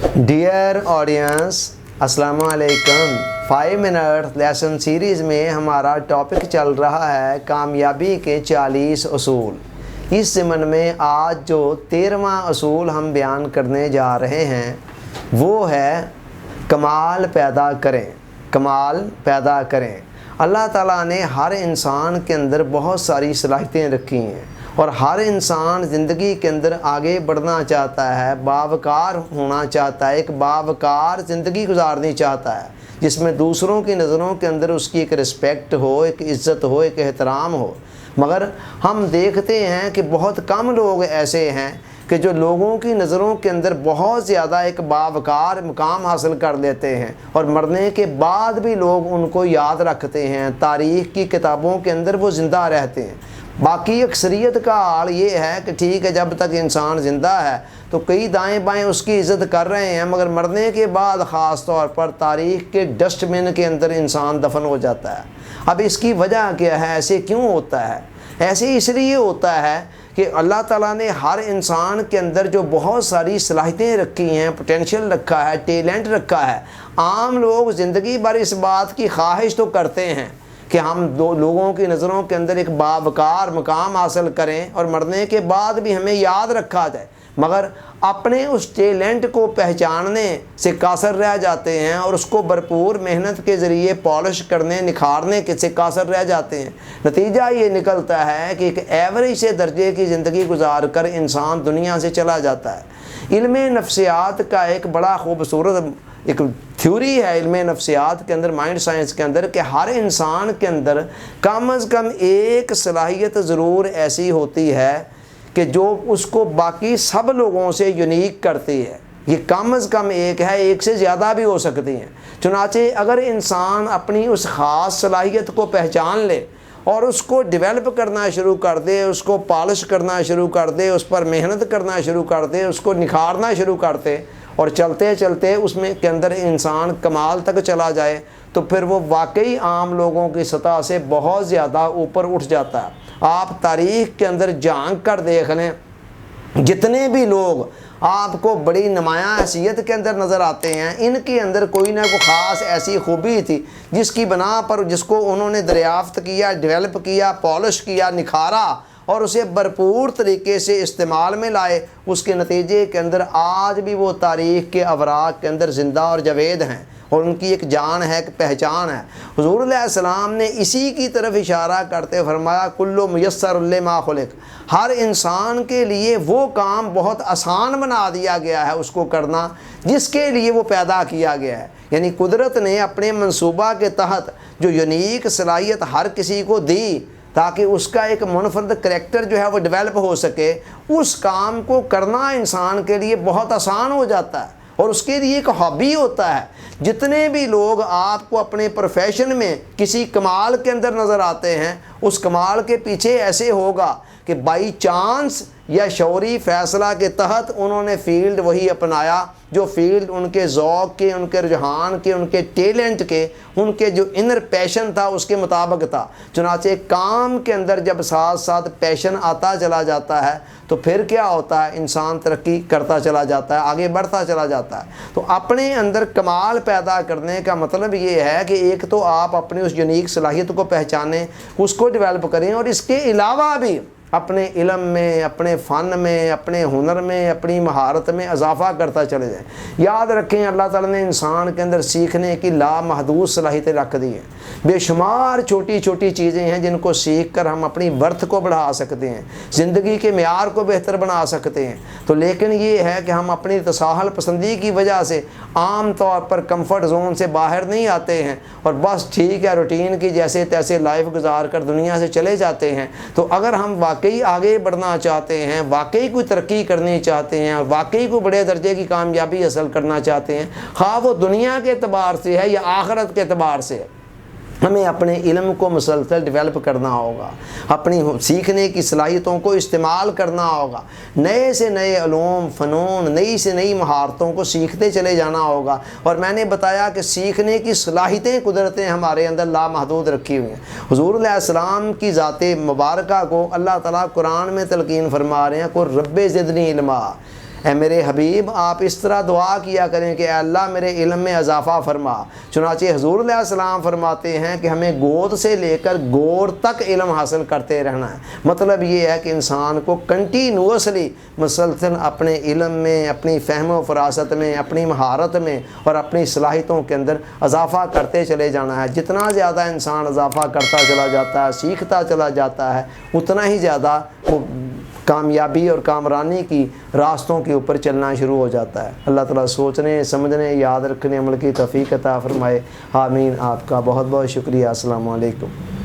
Dear audience, अस्सलाम वालेकुम। 5 minute lesson series में हमारा टॉपिक चल रहा है कामयाबी के 40 असूल। इस ज़मन में आज जो 13वां असूल हम बयान करने जा रहे हैं वो है कमाल पैदा करें। कमाल पैदा करें। अल्लाह ताला ने हर इंसान के अंदर बहुत सारी सलाहियतें रखी हैं और हर इंसान ज़िंदगी के अंदर आगे बढ़ना चाहता है, बावकार होना चाहता है, एक बावकार ज़िंदगी गुजारनी चाहता है जिसमें दूसरों की नज़रों के अंदर उसकी एक रिस्पेक्ट हो, एक इज़्ज़त हो, एक एहतराम हो। मगर हम देखते हैं कि बहुत कम लोग ऐसे हैं कि जो लोगों की नज़रों के अंदर बहुत ज़्यादा एक बावकार मुकाम हासिल कर लेते हैं और मरने के बाद भी लोग उनको याद रखते हैं, तारीख़ की किताबों के अंदर वो ज़िंदा रहते हैं। बाकी अक्सरियत का हाल ये है कि ठीक है, जब तक इंसान ज़िंदा है तो कई दाएं बाएं उसकी इज़्ज़त कर रहे हैं, मगर मरने के बाद ख़ास तौर पर तारीख़ के डस्टबिन के अंदर इंसान दफन हो जाता है। अब इसकी वजह क्या है, ऐसे क्यों होता है? ऐसे इसलिए होता है कि अल्लाह ताला ने हर इंसान के अंदर जो बहुत सारी सलाहियतें रखी हैं, पोटेंशियल रखा है, टैलेंट रखा है। आम लोग ज़िंदगी भर इस बात की ख्वाहिश तो करते हैं कि हम लोगों की नज़रों के अंदर एक बावकार मकाम हासिल करें और मरने के बाद भी हमें याद रखा जाए, मगर अपने उस टैलेंट को पहचानने से कासर रह जाते हैं और उसको भरपूर मेहनत के ज़रिए पॉलिश करने, निखारने के से कासर रह जाते हैं। नतीजा ये निकलता है कि एक एवरेज से दर्जे की ज़िंदगी गुजार कर इंसान दुनिया से चला जाता है। इल्म नफ्सियात का एक बड़ा खूबसूरत एक थ्योरी है इल्म नफ्सियात के अंदर, माइंड साइंस के अंदर, कि हर इंसान के अंदर कम अज़ कम एक सलाहियत ज़रूर ऐसी होती है कि जो उसको बाकी सब लोगों से यूनिक करती है। ये कम अज़ कम एक है, एक से ज़्यादा भी हो सकती हैं। चुनाचे अगर इंसान अपनी उस ख़ास सलाहियत को पहचान ले और उसको डेवलप करना शुरू कर दे, उसको पॉलिश करना शुरू कर दे, उस पर मेहनत करना शुरू कर दे, उसको निखारना शुरू कर दे और चलते चलते उसमें के अंदर इंसान कमाल तक चला जाए, तो फिर वो वाकई आम लोगों की सतह से बहुत ज़्यादा ऊपर उठ जाता है। आप तारीख़ के अंदर झांक कर देख लें, जितने भी लोग आपको बड़ी नुमायाँ हैसियत के अंदर नज़र आते हैं, इनके अंदर कोई ना कोई ख़ास ऐसी खूबी थी जिसकी बना पर जिसको उन्होंने दरियाफ़्त किया, डेवलप किया, पॉलिश किया, निखारा और उसे भरपूर तरीके से इस्तेमाल में लाए। उसके नतीजे के अंदर आज भी वो तारीख़ के अवराक के अंदर ज़िंदा और जावेद हैं और उनकी एक जान है, एक पहचान है। हुज़ूर अलैहिस्सलाम ने इसी की तरफ इशारा करते फरमाया, कुल्लु मुयस्सर लिमा खुलिक़। हर इंसान के लिए वो काम बहुत आसान बना दिया गया है उसको करना जिसके लिए वो पैदा किया गया है। यानी कुदरत ने अपने मंसूबा के तहत जो यूनिक सलाहियत हर किसी को दी ताकि उसका एक मुनफरद करैक्टर जो है वो डेवलप हो सके, उस काम को करना इंसान के लिए बहुत आसान हो जाता है और उसके लिए एक हॉबी होता है। जितने भी लोग आपको अपने प्रोफेशन में किसी कमाल के अंदर नज़र आते हैं, उस कमाल के पीछे ऐसे होगा कि बाई चांस या शौरी फ़ैसला के तहत उन्होंने फ़ील्ड वही अपनाया जो फ़ील्ड उनके ज़ौक़ के, उनके रुझान के, उनके टैलेंट के, उनके जो इनर पैशन था उसके मुताबिक था। चुनाचे काम के अंदर जब साथ साथ पैशन आता चला जाता है तो फिर क्या होता है, इंसान तरक्की करता चला जाता है, आगे बढ़ता चला जाता है। तो अपने अंदर कमाल पैदा करने का मतलब ये है कि एक तो आप अपनी उस यूनिक सलाहियत को पहचानें, उसको डेवलप करें और इसके अलावा भी अपने इल्म में, अपने फ़न में, अपने हुनर में, अपनी महारत में इजाफ़ा करता चले जाएं। याद रखें, अल्लाह ताला ने इंसान के अंदर सीखने की लामहदूद सलाहियतें रख दी हैं। बेशुमार छोटी छोटी चीज़ें हैं जिनको सीख कर हम अपनी वर्थ को बढ़ा सकते हैं, ज़िंदगी के मेयार को बेहतर बना सकते हैं। तो लेकिन ये है कि हम अपनी तसाहल पसंदी की वजह से आम तौर पर कम्फ़र्ट जोन से बाहर नहीं आते हैं और बस ठीक है रूटीन की जैसे तैसे लाइफ गुजार कर दुनिया से चले जाते हैं। तो अगर हम वाकई आगे बढ़ना चाहते हैं, वाकई कोई तरक्की करनी चाहते हैं और वाकई कोई बड़े दर्जे की कामयाबी हासिल करना चाहते हैं, खा वो दुनिया के एतबार से है या आखिरत के एतबार से, हमें अपने इल्म को मुसलसल डेवलप करना होगा, अपनी सीखने की सलाहियतों को इस्तेमाल करना होगा, नए से नए उलूम फ़नून, नई से नई महारतों को सीखते चले जाना होगा। और मैंने बताया कि सीखने की सलाहियतें कुदरतें हमारे अंदर लामहदूद रखी हुई हैं। हुज़ूर अलैहिस्सलाम की ज़ाते मुबारका को अल्लाह ताला कुरान में तलकीन फरमा रहे हैं, को रब्बे ज़िदनी इल्मा, اے میرے حبیب آپ اس طرح دعا کیا کریں کہ اے اللہ میرے علم میں اضافہ فرما۔ چنانچہ حضور علیہ السلام فرماتے ہیں کہ ہمیں گود سے لے کر گور تک علم حاصل کرتے رہنا ہے۔ مطلب یہ ہے کہ انسان کو کنٹینوسلی مسلسل اپنے علم میں، اپنی فہم و فراست میں، اپنی مہارت میں اور اپنی صلاحیتوں کے اندر اضافہ کرتے چلے جانا ہے۔ جتنا زیادہ انسان اضافہ کرتا چلا جاتا ہے، سیکھتا چلا جاتا ہے، اتنا ہی زیادہ وہ کامیابی اور کامرانی کی راستوں کے اوپر چلنا شروع ہو جاتا ہے۔ اللہ تعالیٰ سوچنے، سمجھنے، یاد رکھنے، عمل کی توفیق عطا فرمائے۔ آمین۔ آپ کا بہت بہت شکریہ۔ السلام علیکم۔